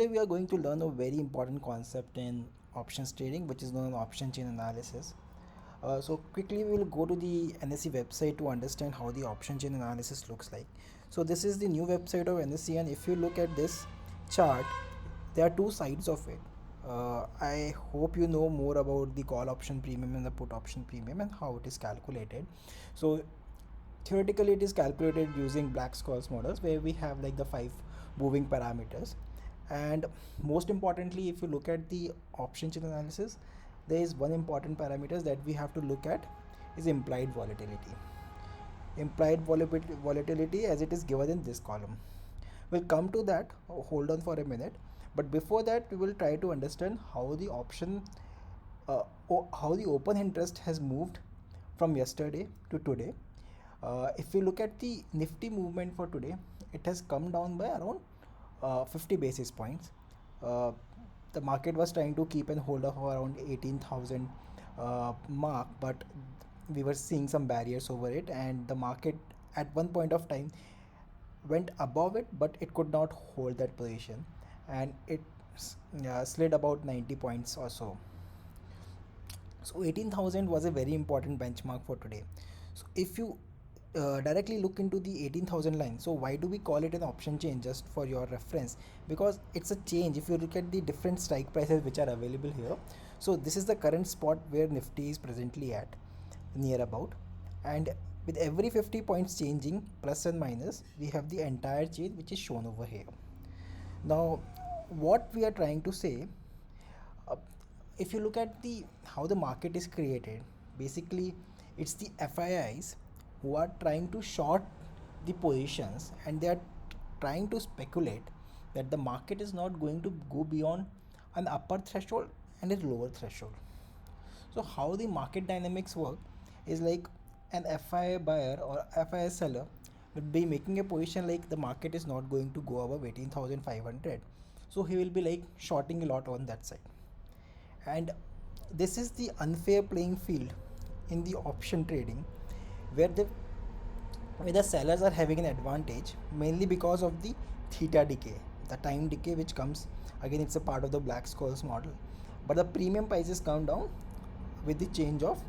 Today we are going to learn a very important concept in options trading, which is known as option chain analysis. So quickly we will go to the NSE website to understand how the option chain analysis looks like. So this is the new website of NSE, and if you look at this chart, there are two sides of it. I hope you know more about the call option premium and the put option premium and how it is calculated. So theoretically it is calculated using Black-Scholes models where we have like the five moving parameters. And most importantly, if you look at the option chain analysis, there is one important parameter that we have to look at is implied volatility. Implied volatility as it is given in this column. We'll come to that. Hold on for a minute. But before that, we will try to understand how the how the open interest has moved from yesterday to today. If we look at the Nifty movement for today, it has come down by around 50 basis points. Uh, the market was trying to keep and hold of around 18,000 mark, but we were seeing some barriers over it, and the market at one point of time went above it, but it could not hold that position, and it slid about 90 points or so. So 18,000 was a very important benchmark for today. So if you directly look into the 18,000 line, so why do we call it an option chain? Just for your reference, because it's a change. If you look at the different strike prices which are available here, so this is the current spot where Nifty is presently at, near about, and with every 50 points changing plus and minus, we have the entire chain which is shown over here. Now what we are trying to say, uh, if you look at the how the market is created, basically it's the FIIs who are trying to short the positions, and they are trying to speculate that the market is not going to go beyond an upper threshold and a lower threshold. So how the market dynamics work is like an FI buyer or FI seller will be making a position like the market is not going to go above 18,500, so he will be like shorting a lot on that side. And this is the unfair playing field in the option trading, where the sellers are having an advantage mainly because of the theta decay, the time decay which comes, again it's a part of the Black-Scholes model, but the premium prices come down with the change of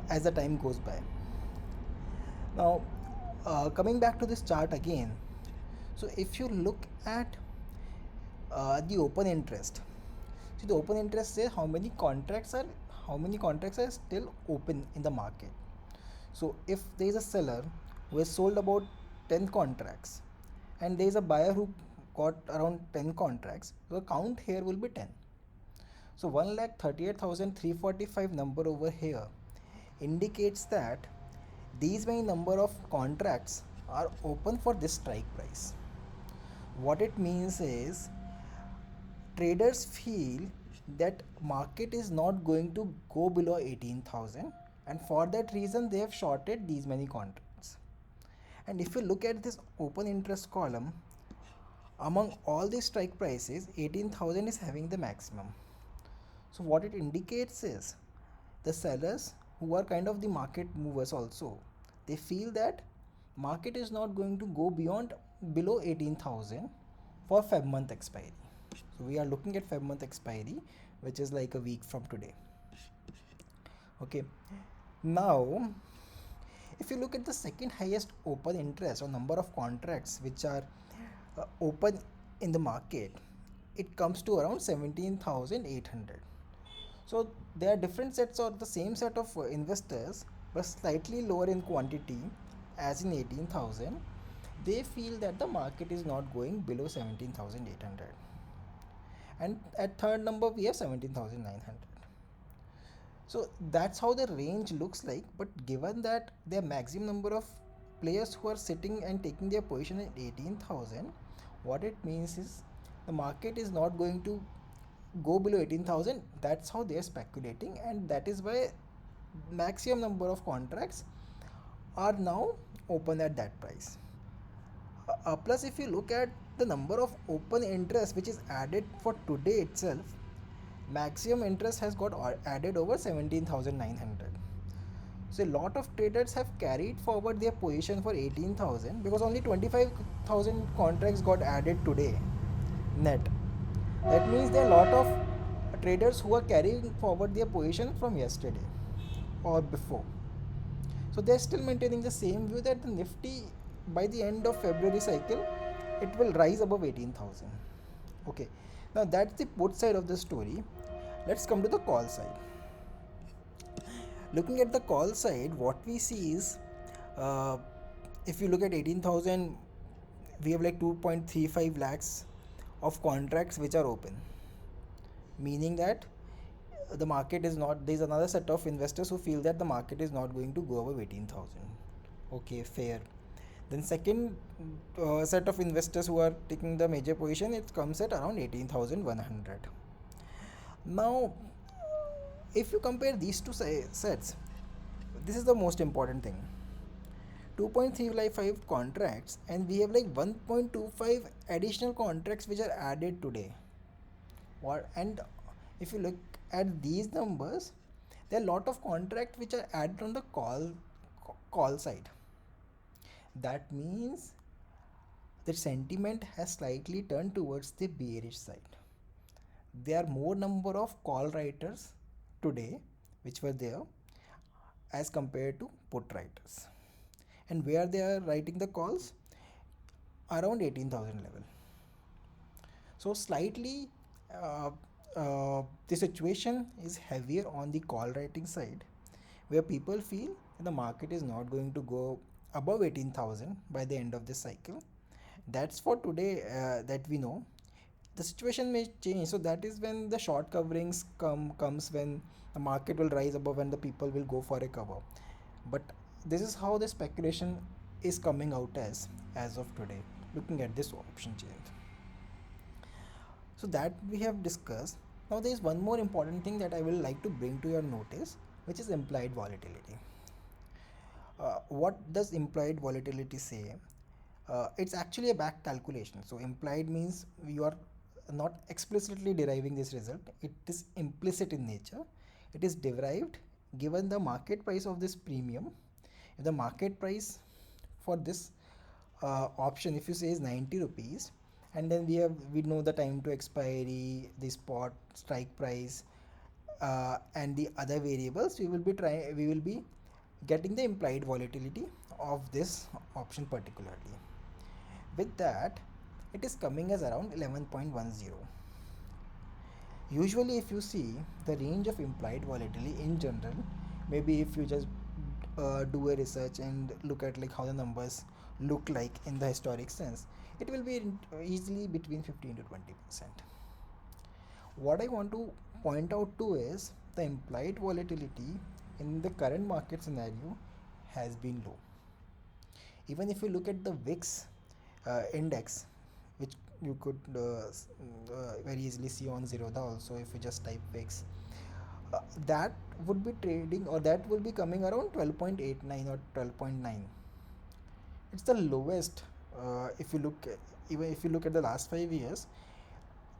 as the time goes by. Now coming back to this chart again, so if you look at the open interest, see the open interest says how many contracts are still open in the market. So if there is a seller who has sold about 10 contracts and there is a buyer who got around 10 contracts, the count here will be 10. So 1,38,345 number over here indicates that these many number of contracts are open for this strike price. What it means is traders feel that market is not going to go below 18,000, and for that reason they have shorted these many contracts. And if you look at this open interest column, among all the strike prices 18,000 is having the maximum. So what it indicates is the sellers, who are kind of the market movers also, they feel that market is not going to go beyond below 18,000 for Feb month expiry. So we are looking at Feb month expiry, which is like a week from today. Okay, now if you look at the second highest open interest or number of contracts which are open in the market, it comes to around 17,800. So there are different sets or the same set of investors but slightly lower in quantity as in 18,000. They feel that the market is not going below 17,800, and at third number we have 17,900. So that's how the range looks like. But given that the maximum number of players who are sitting and taking their position at 18,000, what it means is the market is not going to go below 18,000. That's how they are speculating, and that is why maximum number of contracts are now open at that price. Plus if you look at the number of open interest which is added for today itself, maximum interest has got added over 17,900. So a lot of traders have carried forward their position for 18,000 because only 25,000 contracts got added today net. That means there are a lot of traders who are carrying forward their position from yesterday or before. So they're still maintaining the same view that the Nifty by the end of February cycle it will rise above 18,000. Okay, now that's the put side of the story. Let's come to the call side. Looking at the call side, what we see is uh, if you look at 18,000, we have like 2.35 lakhs of contracts which are open, meaning that the market is not, there's another set of investors who feel that the market is not going to go above 18,000. Okay, fair. Then second set of investors who are taking the major position, it comes at around 18,100. Now if you compare these two sets, this is the most important thing. 2.355 contracts, and we have like 1.25 additional contracts which are added today. What? And if you look at these numbers, there are a lot of contracts which are added on the call side. That means the sentiment has slightly turned towards the bearish side. There are more number of call writers today which were there as compared to put writers. And where they are writing the calls? Around 18,000 level. So slightly the situation is heavier on the call writing side, where people feel the market is not going to go above 18,000 by the end of this cycle. That's for today that we know. The situation may change, so that is when the short coverings comes, when the market will rise above and the people will go for a cover. But this is how the speculation is coming out as of today, looking at this option change. So that we have discussed. Now there is one more important thing that I will like to bring to your notice, which is implied volatility. What does implied volatility say? It's actually a back calculation. So implied means you are not explicitly deriving this result, it is implicit in nature. It is derived given the market price of this premium. If the market price for this option, if you say, is 90 rupees, and then we know the time to expiry, the spot strike price, and the other variables, we will be getting the implied volatility of this option particularly. With that, it is coming as around 11.10. Usually if you see the range of implied volatility in general, maybe if you just do a research and look at like how the numbers look like in the historic sense, it will be easily between 15 to 20%. What I want to point out to is the implied volatility in the current market scenario has been low. Even if you look at the VIX index, which you could very easily see on Zerodha also, if you just type VIX, that would be trading, or that will be coming around 12.89 or 12.9. It's the lowest. If you look, even if you look at the last 5 years,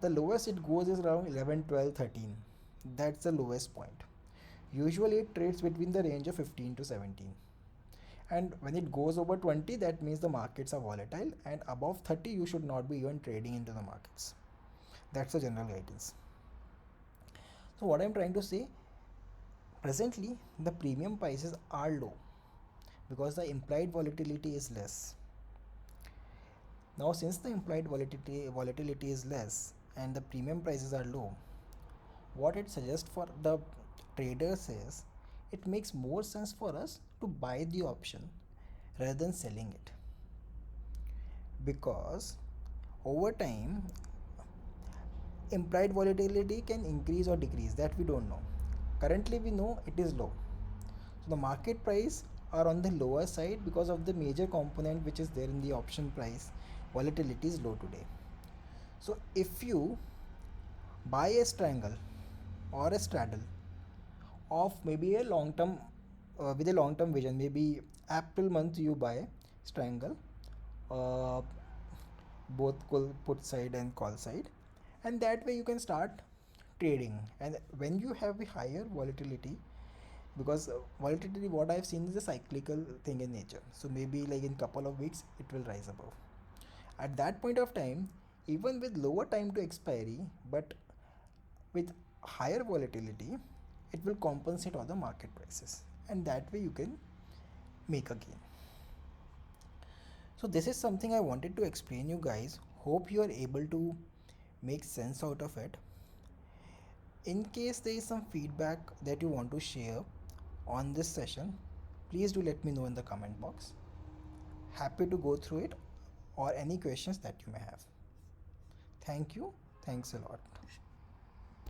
the lowest it goes is around 11, 12, 13. That's the lowest point. Usually it trades between the range of 15 to 17. And when it goes over 20, that means the markets are volatile, and above 30 you should not be even trading into the markets. That's the general guidance. So what I'm trying to say, presently the premium prices are low because the implied volatility is less. Now since the implied volatility is less and the premium prices are low, what it suggests for the traders is it makes more sense for us to buy the option rather than selling it, because over time implied volatility can increase or decrease, that we don't know. Currently we know it is low, so the market price are on the lower side because of the major component which is there in the option price. Volatility is low today. So if you buy a strangle or a straddle of maybe a long term with a long term vision, maybe April month you buy strangle, uh, both put side and call side, and that way you can start trading. And when you have a higher volatility, because volatility, what I've seen, is a cyclical thing in nature, so maybe like in couple of weeks it will rise above. At that point of time, even with lower time to expiry, but with higher volatility, it will compensate all the market prices, and that way you can make a gain. So this is something I wanted to explain you guys. Hope you are able to make sense out of it. In case there is some feedback that you want to share on this session, please do let me know in the comment box. Happy to go through it, or any questions that you may have. Thank you. Thanks a lot.